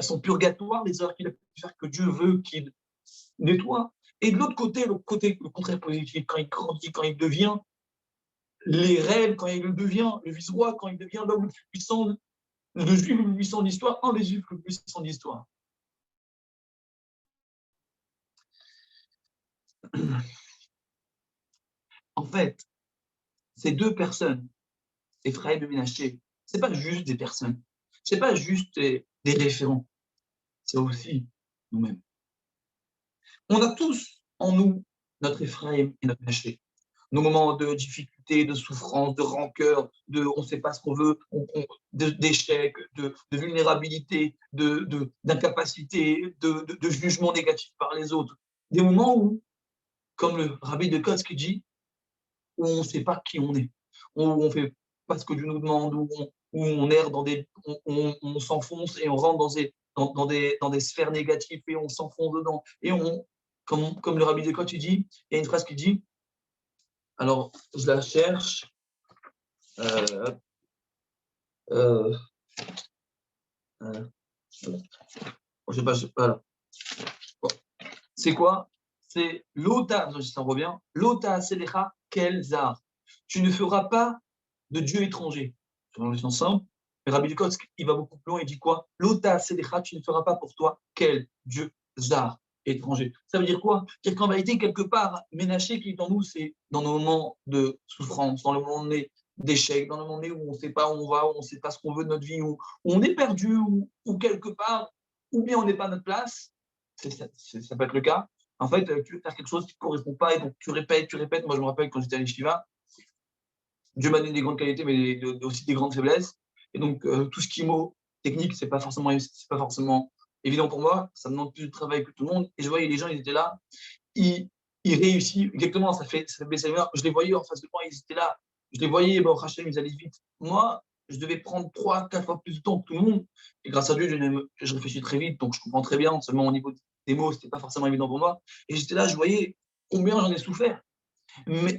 son purgatoire, les heures qu'il a pu faire que Dieu veut qu'il nettoie. Et de l'autre côté, le contraire positif, quand il grandit, quand il devient les rêves, quand il devient le vice-roi, quand il devient l'homme le plus puissant, le juif le plus puissant de l'histoire, un des juifs le plus puissant de l'histoire. En fait, ces deux personnes Ephraim et Ménaché, ce n'est pas juste des personnes, ce n'est pas juste des référents, c'est aussi nous-mêmes. On a tous en nous notre Ephraim et notre Ménaché. Nos moments de difficulté, de souffrance, de rancœur, on ne sait pas ce qu'on veut, d'échec, de vulnérabilité, d'incapacité, de jugement négatif par les autres. Des moments où, comme le rabbi de Kotsk dit, où on ne sait pas qui on est, où on ne fait pas ce que Dieu nous demande, où on erre on s'enfonce et on rentre dans des sphères négatives et on s'enfonce dedans. Et comme le rabbi de Kotsk dit, il y a une phrase qui dit, alors je la cherche, je sais pas, voilà. Bon. C'est quoi? C'est l'ota, ça revient, l'ota selecha kel zar. Tu ne feras pas de Dieu étranger. Dans le sens simple, mais Rabbi Lukotsk, il va beaucoup plus loin, il dit quoi? L'ota selecha, tu ne feras pas pour toi quel Dieu zar étranger. Ça veut dire quoi? C'est-à-dire qu'en vérité, quelque part, Ménaché qui est en nous, c'est dans nos moments de souffrance, dans le moment d'échec, dans le moment où on ne sait pas où on va, où on ne sait pas ce qu'on veut de notre vie, où on est perdu, ou quelque part, ou bien on n'est pas à notre place, ça peut être le cas. En fait, tu veux faire quelque chose qui ne correspond pas, et donc tu répètes. Moi, je me rappelle quand j'étais à l'Eshiva, Dieu m'a donné des grandes qualités, mais aussi des grandes faiblesses. Et donc, tout ce qui est mot technique, c'est pas forcément évident pour moi. Ça me demande plus de travail que tout le monde. Et je voyais les gens, ils étaient là, ils réussissent. Exactement, ça fait baisser l'humeur. Je les voyais en face de moi, ils étaient là. Je les voyais, bon, Hachem, ils allaient vite. Moi, je devais prendre 3, 4 fois plus de temps que tout le monde. Et grâce à Dieu, je réfléchis très vite, donc je comprends très bien. Seulement au niveau des mots, c'était pas forcément évident pour moi. Et j'étais là, je voyais combien j'en ai souffert.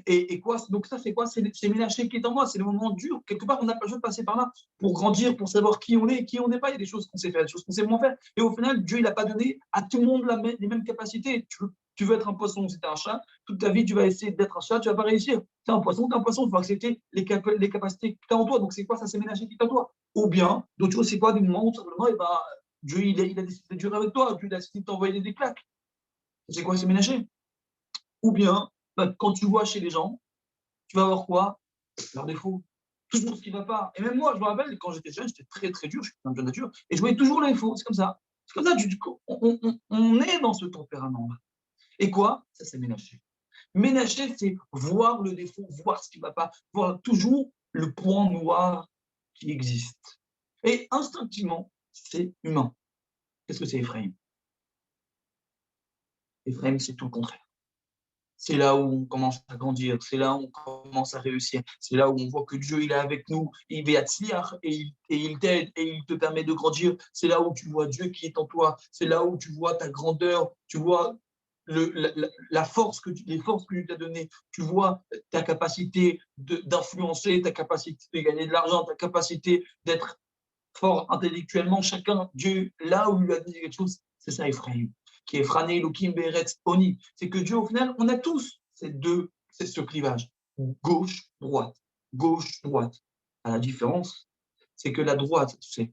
Et quoi? Donc ça, c'est quoi? C'est Ménaché qui est en moi, c'est le moment dur. Quelque part, on n'a pas besoin de passer par là pour grandir, pour savoir qui on est et qui on n'est pas. Il y a des choses qu'on sait faire, des choses qu'on sait moins faire. Et au final, Dieu, il n'a pas donné à tout le monde les mêmes capacités. Tu veux être un poisson, c'est un chat. Toute ta vie, tu vas essayer d'être un chat, tu ne vas pas réussir. Tu es un poisson, il faut accepter les capacités que tu as en toi. Donc c'est quoi? Ça, c'est Ménaché qui est en toi. Ou bien, d'autres choses, c'est quoi? Des moments où simplement, Dieu, il a décidé de durer avec toi. Dieu, il a décidé de t'envoyer des claques. C'est quoi? C'est Ménaché. Ou bien, quand tu vois chez les gens, tu vas avoir quoi? Leurs défauts. Toujours ce qui ne va pas. Et même moi, je me rappelle, quand j'étais jeune, j'étais très, très dur, je suis un de nature, et je voyais toujours les défauts. C'est comme ça. C'est comme ça, on est dans ce tempérament-là. Et quoi? Ça, c'est ménager. Ménager, c'est voir le défaut, voir ce qui ne va pas, voir toujours le point noir qui existe. Et instinctivement, c'est humain. Qu'est-ce que c'est Ephraim? Ephraim, c'est tout le contraire. C'est là où on commence à grandir, c'est là où on commence à réussir, c'est là où on voit que Dieu il est avec nous, il il t'aide et il te permet de grandir. C'est là où tu vois Dieu qui est en toi, c'est là où tu vois ta grandeur, tu vois la force les forces que Dieu t'a données, tu vois ta capacité d'influencer, ta capacité de gagner de l'argent, ta capacité d'être fort intellectuellement. Chacun, Dieu, là où il lui a donné quelque chose, c'est ça Ephraim qui est Frané, Elohim, Beretz, Oni. C'est que Dieu, au final, on a tous c'est ce clivage. Gauche, droite. À la différence, c'est que la droite, c'est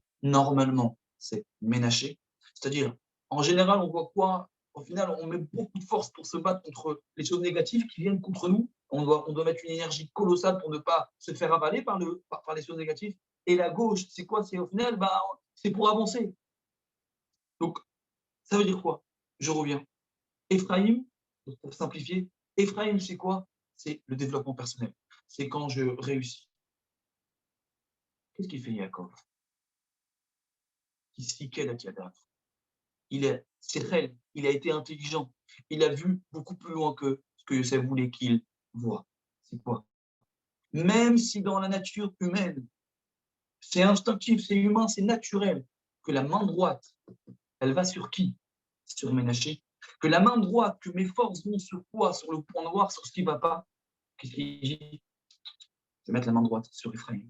ménaché. C'est-à-dire, en général, on voit quoi? Au final, on met beaucoup de force pour se battre contre les choses négatives qui viennent contre nous. On doit mettre une énergie colossale pour ne pas se faire avaler par les choses négatives. Et la gauche, c'est quoi? C'est au final, c'est pour avancer. Donc, ça veut dire quoi? Je reviens. Ephraim, pour simplifier, Ephraim, c'est quoi? C'est le développement personnel. C'est quand je réussis. Qu'est-ce qu'il fait Yaakov? Il se fiquait la tiada. Il a été intelligent. Il a vu beaucoup plus loin que ce que Yosef voulait qu'il voit. C'est quoi? Même si dans la nature humaine, c'est instinctif, c'est humain, c'est naturel, que la main droite, elle va sur qui? Sur Ménaché. Que la main droite, que mes forces vont sur quoi? Sur le point noir, sur ce qui ne va pas. Qu'est-ce qu'il dit? Je vais mettre la main droite sur Ephraim.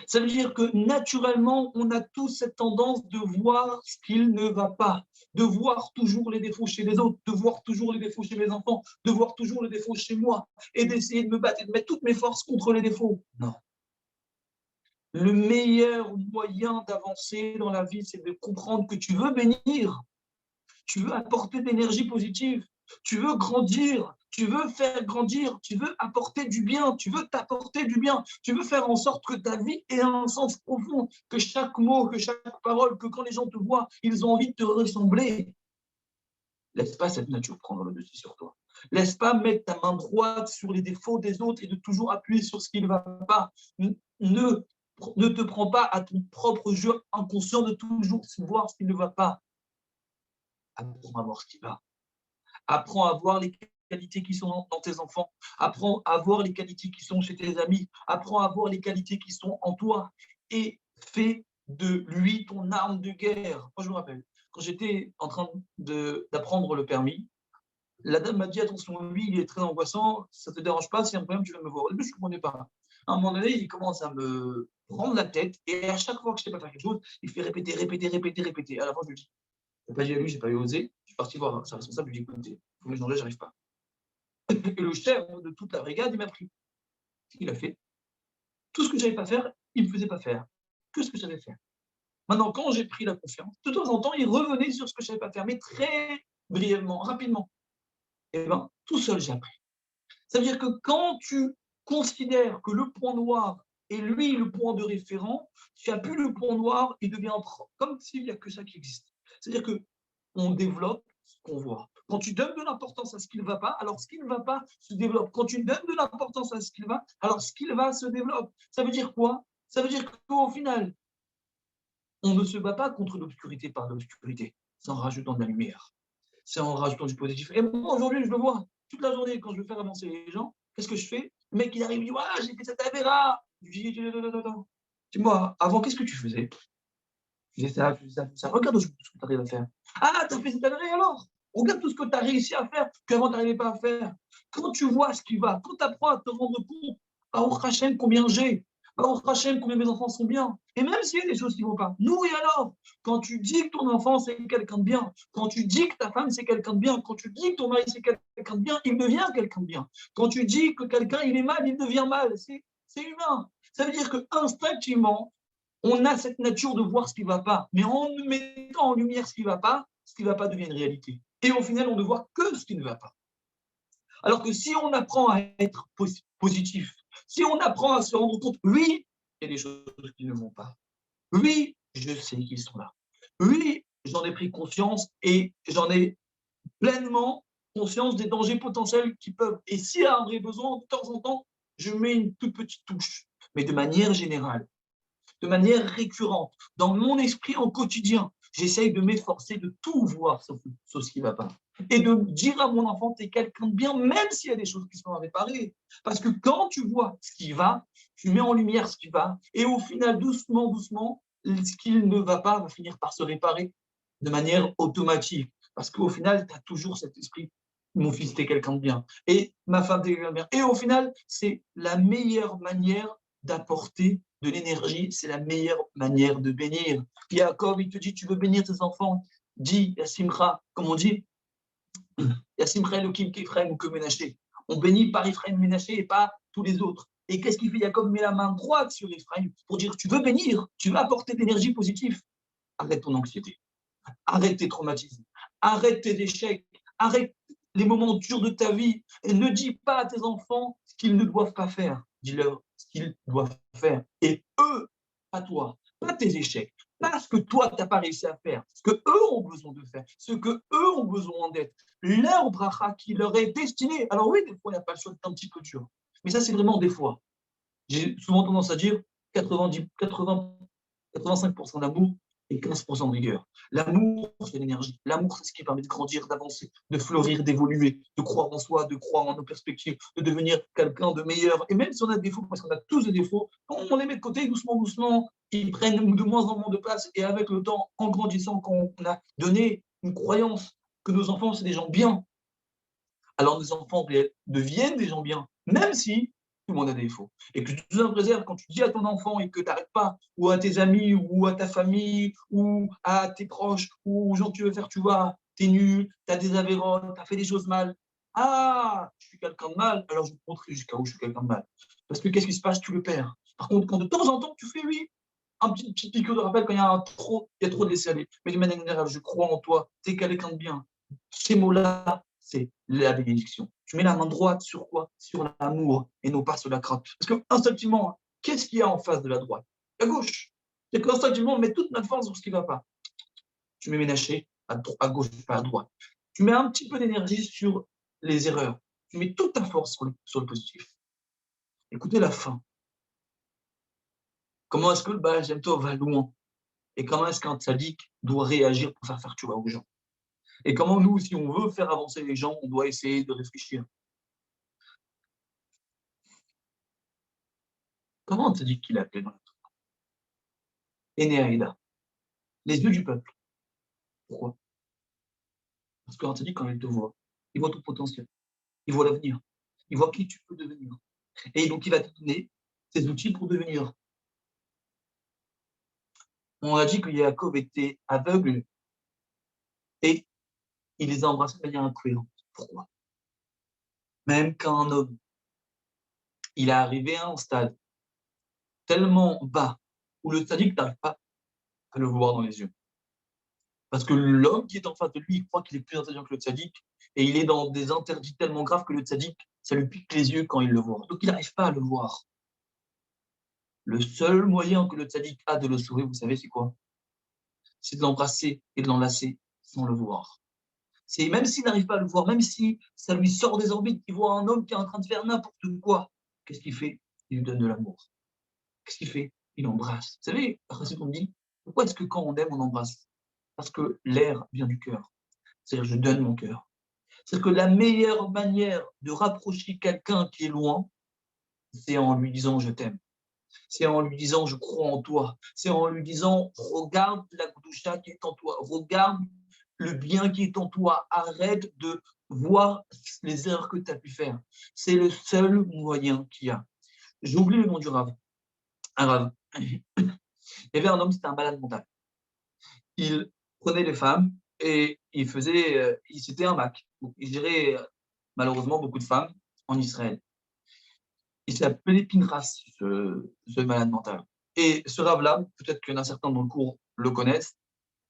Ça veut dire que naturellement, on a tous cette tendance de voir ce qu'il ne va pas, de voir toujours les défauts chez les autres, de voir toujours les défauts chez mes enfants, de voir toujours les défauts chez moi, et d'essayer de me battre et de mettre toutes mes forces contre les défauts. Non. Le meilleur moyen d'avancer dans la vie, c'est de comprendre que tu veux bénir, tu veux apporter de l'énergie positive, tu veux grandir, tu veux faire grandir, tu veux apporter du bien, tu veux t'apporter du bien, tu veux faire en sorte que ta vie ait un sens profond, que chaque mot, que chaque parole, que quand les gens te voient, ils ont envie de te ressembler. Laisse pas cette nature prendre le dessus sur toi. Laisse pas mettre ta main droite sur les défauts des autres et de toujours appuyer sur ce qui ne va pas. Ne, ne te prends pas à ton propre jeu inconscient de toujours voir ce qui ne va pas. Apprends à voir ce qui va. Apprends à voir les qualités qui sont dans tes enfants. Apprends à voir les qualités qui sont chez tes amis. Apprends à voir les qualités qui sont en toi. Et fais de lui ton arme de guerre. Moi, je me rappelle, quand j'étais en train d'apprendre le permis, la dame m'a dit, attention, lui, il est très angoissant, ça ne te dérange pas, s'il y a un problème, tu vas me voir. Au début, je ne comprenais pas. À un moment donné, il commence à me prendre la tête, et à chaque fois que je ne sais pas faire quelque chose, il fait répéter, répéter, répéter, répéter. À la fin, je lui dis, je n'ai pas dit à lui, je n'ai pas osé. Je suis parti voir sa responsable, je lui ai dit, écoutez, il faut me changer, je n'arrive pas. Et le chef de toute la brigade, il m'a pris. Il a fait. Tout ce que je n'avais pas faire, il ne me faisait pas faire. Que ce que je savais faire. Maintenant, quand j'ai pris la confiance, de temps en temps, il revenait sur ce que je ne savais pas faire, mais très brièvement, rapidement. Et bien, tout seul, j'ai appris. Ça veut dire que quand tu considères que le point noir est lui le point de référent, tu n'as plus le point noir, il devient comme s'il n'y a que ça qui existe. C'est-à-dire qu'on développe ce qu'on voit. Quand tu donnes de l'importance à ce qui ne va pas, alors ce qui ne va pas se développe. Quand tu donnes de l'importance à ce qui va, alors ce qui va se développe. Ça veut dire quoi? Ça veut dire qu'au final, on ne se bat pas contre l'obscurité par l'obscurité, c'est en rajoutant de la lumière. C'est en rajoutant du positif. Et moi, aujourd'hui, je le vois. Toute la journée, quand je veux faire avancer les gens, qu'est-ce que je fais? Le mec, il arrive, il dit, ouais, j'ai fait cette avéra. Je dis, dis-moi, avant, qu'est-ce que tu faisais? Je disais ça, je faisais ça, je faisais ça. Regarde ce que tu arrives à faire. Ah, tu as fait cette avéra alors? Regarde tout ce que tu as réussi à faire qu'avant, tu n'arrivais pas à faire. Quand tu vois ce qui va, quand tu apprends à te rendre compte, Baruch Hashem, combien j'ai, Baruch Hashem, combien mes enfants sont bien. Et même s'il y a des choses qui ne vont pas, nous et alors, quand tu dis que ton enfant c'est quelqu'un de bien, quand tu dis que ta femme c'est quelqu'un de bien, quand tu dis que ton mari c'est quelqu'un de bien, il devient quelqu'un de bien. Quand tu dis que quelqu'un il est mal, il devient mal. C'est humain. Ça veut dire que instinctivement, on a cette nature de voir ce qui ne va pas. Mais en mettant en lumière ce qui ne va pas devient une réalité. Et au final, on ne voit que ce qui ne va pas. Alors que si on apprend à être positif, si on apprend à se rendre compte, oui, il y a des choses qui ne vont pas. Oui, je sais qu'ils sont là. Oui, j'en ai pris conscience et j'en ai pleinement conscience des dangers potentiels qui peuvent. Et s'il y a un vrai besoin, de temps en temps, je mets une toute petite touche. Mais de manière générale, de manière récurrente, dans mon esprit en quotidien, j'essaye de m'efforcer de tout voir sauf ce qui ne va pas. Et de dire à mon enfant, tu es quelqu'un de bien, même s'il y a des choses qui sont à réparer. Parce que quand tu vois ce qui va, tu mets en lumière ce qui va, et au final, doucement, doucement, ce qui ne va finir par se réparer de manière automatique. Parce qu'au final, tu as toujours cet esprit, mon fils, tu es quelqu'un de bien. Et ma femme, tu es quelqu'un de bien. Et au final, c'est la meilleure manière d'apporter de l'énergie, c'est la meilleure manière de bénir. Jacob, il te dit, tu veux bénir tes enfants, dis Yasimcha, comme on dit, Yasimcha Elohim Kefraim ou que Ménaché. On bénit par Ephraim Ménaché et pas tous les autres. Et qu'est-ce qu'il fait? Jacob met la main droite sur Ephraim pour dire, tu veux bénir, tu veux apporter de l'énergie positive. Arrête ton anxiété, arrête tes traumatismes, arrête tes échecs, arrête les moments durs de ta vie et ne dis pas à tes enfants ce qu'ils ne doivent pas faire. Dis-leur ce qu'ils doivent faire. Et eux, pas toi, pas tes échecs, pas ce que toi, tu n'as pas réussi à faire, ce que eux ont besoin de faire, ce que eux ont besoin d'être, leur bracha qui leur est destiné. Alors oui, des fois, il n'y a pas le choix d'être un petit peu dur. Mais ça, c'est vraiment des fois. J'ai souvent tendance à dire 90, 80, 85% d'amour et 15% de rigueur. L'amour, c'est l'énergie. L'amour, c'est ce qui permet de grandir, d'avancer, de fleurir, d'évoluer, de croire en soi, de croire en nos perspectives, de devenir quelqu'un de meilleur. Et même si on a des défauts, parce qu'on a tous des défauts, on les met de côté doucement, doucement, ils prennent de moins en moins de place. Et avec le temps, en grandissant, quand on a donné une croyance que nos enfants, c'est des gens bien, alors nos enfants deviennent des gens bien, même si tout le monde a des défauts. Et que tu te préserves quand tu dis à ton enfant et que tu n'arrêtes pas, ou à tes amis, ou à ta famille, ou à tes proches, ou aux gens que tu veux faire, tu vois, tu es nul, tu as des avérones, tu as fait des choses mal. Ah, je suis quelqu'un de mal, alors je vais te montrer jusqu'à où je suis quelqu'un de mal. Parce que qu'est-ce qui se passe? Tu le perds. Par contre, quand de temps en temps, tu fais oui, un petit piqûre de rappel quand il y a trop de laisser aller. Mais de manière générale, je crois en toi, tu es quelqu'un de bien. Ces mots-là, c'est la bénédiction. Tu mets la main droite sur quoi? Sur l'amour et non pas sur la crainte. Parce que instinctivement, qu'est-ce qu'il y a en face de la droite? La gauche. C'est qu'instinctivement, on met toute notre force sur ce qui ne va pas. Tu mets ménaché à gauche, pas à droite. Tu mets un petit peu d'énergie sur les erreurs. Tu mets toute ta force sur le positif. Écoutez la fin. Comment est-ce que le Baal Shem Tov va loin? Et comment est-ce qu'un tzaddik doit réagir pour faire tchouva aux gens? Et comment nous, si on veut faire avancer les gens, on doit essayer de réfléchir. Comment un tzaddik qu'il a appelé dans la Torah? Ene Haïda, les yeux du peuple. Pourquoi? Parce qu'un tzaddik, quand il te voit, il voit ton potentiel, il voit l'avenir, il voit qui tu peux devenir. Et donc, il va te donner ses outils pour devenir. On a dit que Yaakov était aveugle et il les a embrassés de manière incohérente. Pourquoi? Même quand un homme, il est arrivé à un stade tellement bas où le tzaddik n'arrive pas à le voir dans les yeux. Parce que l'homme qui est en face de lui, il croit qu'il est plus intelligent que le tzaddik et il est dans des interdits tellement graves que le tzaddik, ça lui pique les yeux quand il le voit. Donc il n'arrive pas à le voir. Le seul moyen que le tzaddik a de le sauver, vous savez, c'est quoi? C'est de l'embrasser et de l'enlacer sans le voir. C'est même s'il n'arrive pas à le voir, même si ça lui sort des orbites, qu'il voit un homme qui est en train de faire n'importe quoi, qu'est-ce qu'il fait? Il lui donne de l'amour. Qu'est-ce qu'il fait? Il embrasse. Vous savez, après ce qu'on dit, pourquoi est-ce que quand on aime, on embrasse? Parce que l'air vient du cœur. C'est-à-dire, je donne mon cœur. C'est-à-dire que la meilleure manière de rapprocher quelqu'un qui est loin, c'est en lui disant je t'aime. C'est en lui disant je crois en toi. C'est en lui disant regarde la Gdoucha qui est en toi. Regarde le bien qui est en toi. Arrête de voir les erreurs que tu as pu faire. C'est le seul moyen qu'il y a. J'ai oublié le nom du Rav. Un Rav. Il y avait un homme, c'était un malade mental. Il prenait les femmes et c'était un Mac. Il gérait malheureusement beaucoup de femmes en Israël. Il s'appelait Pinchas, ce malade mental. Et ce Rav-là, peut-être qu'il y en a certains dans le cours le connaissent.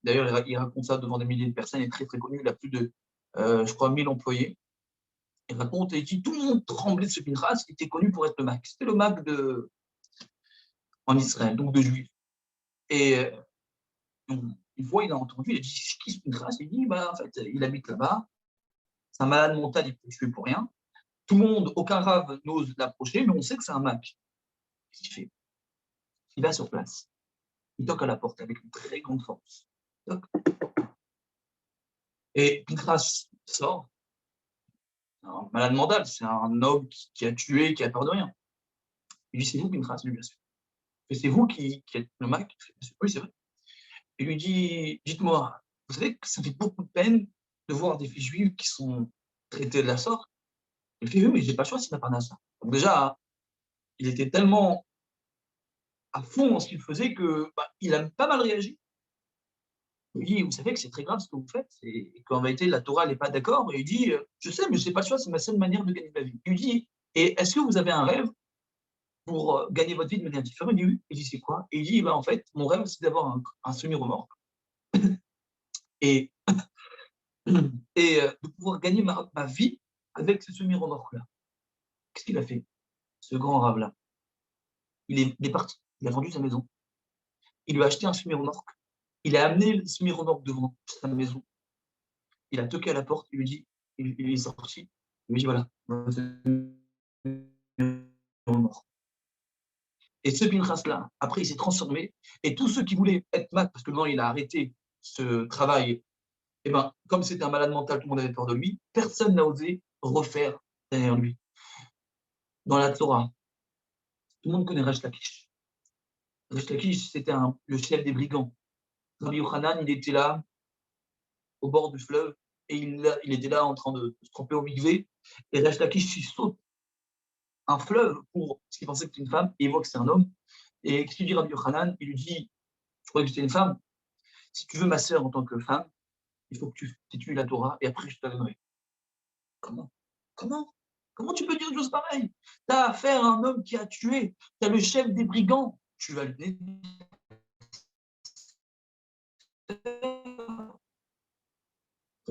D'ailleurs, il raconte ça devant des milliers de personnes. Il est très, très connu. Il a plus de, je crois, 1000 employés. Il raconte et il dit tout le monde tremblait de ce Pinchas. Il était connu pour être le Mac. C'était le Mac en Israël, donc de Juifs. Et une fois, il a entendu, il a dit qui ce Pinchas? Il dit bah, en fait, il habite là-bas. C'est un malade mental, il peut tuer pour rien. Tout le monde, aucun Rav n'ose l'approcher, mais on sait que c'est un Mac. Qu'est-ce qu'il fait? Il va sur place. Il toque à la porte avec une très grande force. Toc. Et Pinchas sort. Un malade mental, c'est un homme qui a tué, qui a peur de rien. Il dit c'est vous, Pinchas? Lui, bien sûr. Et c'est vous qui êtes le Mac? Oui, c'est vrai. Il lui dit dites-moi, vous savez que ça fait beaucoup de peine de voir des filles juives qui sont traitées de la sorte. Il fait oui, mais j'ai pas le choix, c'est ma parnassa. Donc déjà, il était tellement à fond dans ce qu'il faisait que il a pas mal réagi. Il dit, vous savez que c'est très grave ce que vous faites, et qu'en vérité, la Torah n'est pas d'accord. Et il dit, je sais, mais je n'ai pas le choix, c'est ma seule manière de gagner ma vie. Il lui dit, et est-ce que vous avez un rêve pour gagner votre vie de manière différente? Il dit, oui. Il dit, c'est quoi? Et il dit, en fait, mon rêve, c'est d'avoir un semi-remorque. Et, de pouvoir gagner ma vie avec ce semi-remorque-là. Qu'est-ce qu'il a fait, ce grand rave-là? Il est parti, il a vendu sa maison. Il lui a acheté un semi-remorque. Il a amené le semi-remorque devant sa maison. Il a toqué à la porte, il lui dit, il est sorti. Il lui dit, voilà, mort. Et ce Pinchas-là, après, il s'est transformé. Et tous ceux qui voulaient être mat, parce que maintenant, il a arrêté ce travail, et ben, comme c'était un malade mental, tout le monde avait peur de lui, personne n'a osé refaire derrière lui. Dans la Torah, tout le monde connaît Resh Lakish. Resh Lakish, c'était le chef des brigands. Rabbi Yochanan, il était là, au bord du fleuve, et il était là en train de se tromper au mikvé. Et Resh Lakish, il saute un fleuve pour ce qu'il pensait que c'était une femme, et il voit que c'est un homme. Et qu'est-ce qu'il dit Rabbi Yochanan? Il lui dit, je croyais que c'était une femme. Si tu veux ma sœur en tant que femme, il faut que tu étudies la Torah, et après je te la donnerai. Comment? Comment? Comment tu peux dire une chose pareille? Tu as affaire à un homme qui a tué, tu as le chef des brigands, tu vas le donner.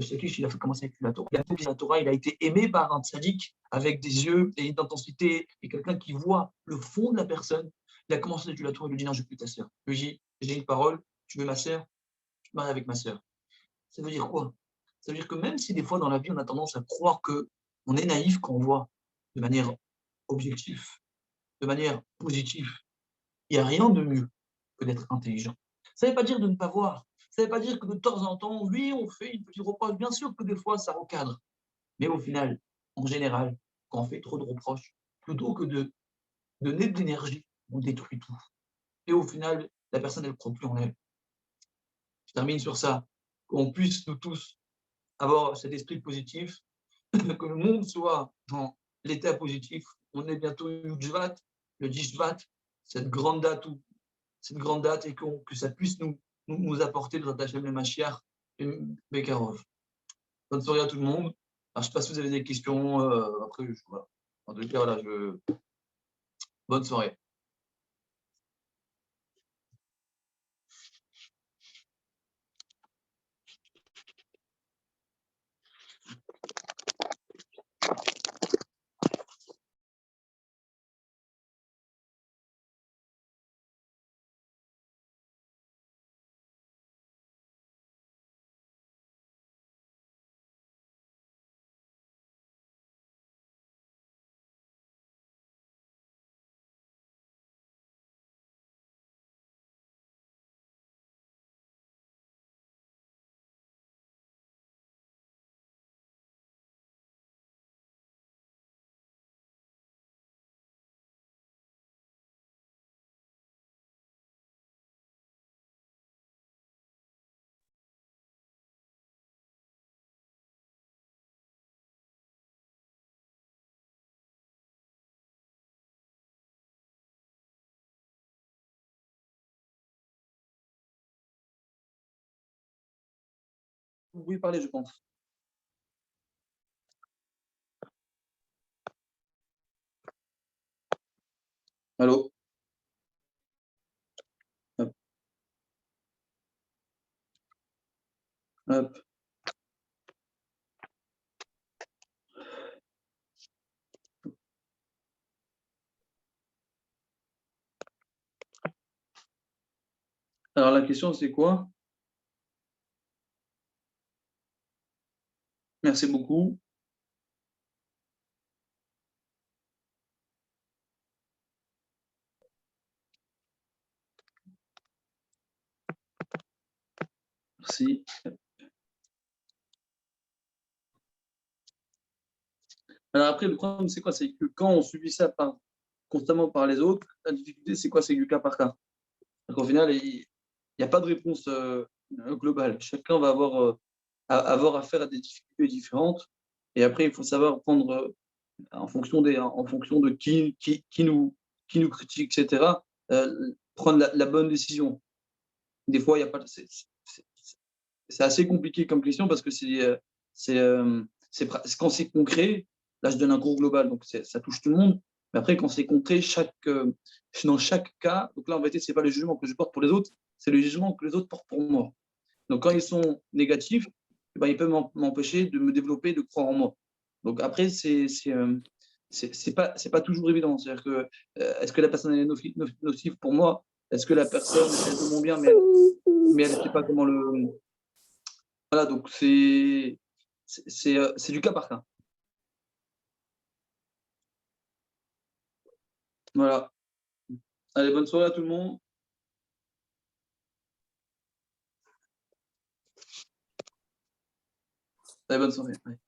Shakish, il a commencé avec la Torah. La Torah, il a été aimé par un tzaddik avec des yeux et une intensité, et quelqu'un qui voit le fond de la personne. Il a commencé avec la Torah, il lui dit non, je veux plus ta sœur. Il lui dit, j'ai une parole, tu veux ma sœur, tu te maries avec ma sœur. Ça veut dire quoi? Ça veut dire que même si des fois dans la vie, on a tendance à croire qu'on est naïf quand on voit de manière objective, de manière positive, il n'y a rien de mieux que d'être intelligent. Ça ne veut pas dire de ne pas voir. Ça ne veut pas dire que de temps en temps, oui, on fait une petite reproche. Bien sûr que des fois, ça recadre. Mais au final, en général, quand on fait trop de reproches, plutôt que de donner de l'énergie, on détruit tout. Et au final, la personne, elle ne croit plus en elle. Je termine sur ça. Qu'on puisse nous tous avoir cet esprit positif, que le monde soit dans l'état positif. On est bientôt Yudjvat, le Dishvat, cette grande date et que ça puisse nous apporter de Hashem le Mashiach et Bekarov. Bonne soirée à tout le monde. Alors, je ne sais pas si vous avez des questions. Après, voilà. En tout cas, voilà, bonne soirée. Vous pouvez parler, je pense. Allô? Hop, hop. Alors, la question, c'est quoi? Merci beaucoup. Merci. Alors après, le problème, c'est quoi? C'est que quand on subit ça constamment par les autres, la difficulté, c'est quoi? C'est du cas par cas. Donc, au final, il n'y a pas de réponse globale. Chacun va avoir affaire à des difficultés différentes. Et après, il faut savoir prendre, en fonction de qui nous critique, etc., prendre la bonne décision. Des fois, il y a pas, c'est assez compliqué comme question parce que quand c'est concret, là je donne un cours global, donc ça touche tout le monde. Mais après, quand c'est concret, dans chaque cas, donc là en vérité, ce n'est pas le jugement que je porte pour les autres, c'est le jugement que les autres portent pour moi. Donc quand ils sont négatifs, eh ben, ils peuvent m'empêcher de me développer, de croire en moi. Donc après, c'est pas toujours évident. C'est-à-dire que est-ce que la personne est nocive pour moi? Est-ce que la personne, elle veut mon bien, mais elle ne sait pas comment le. Voilà, donc c'est du cas par cas. Voilà. Allez, bonne soirée à tout le monde. Allez, bonne soirée. Ouais.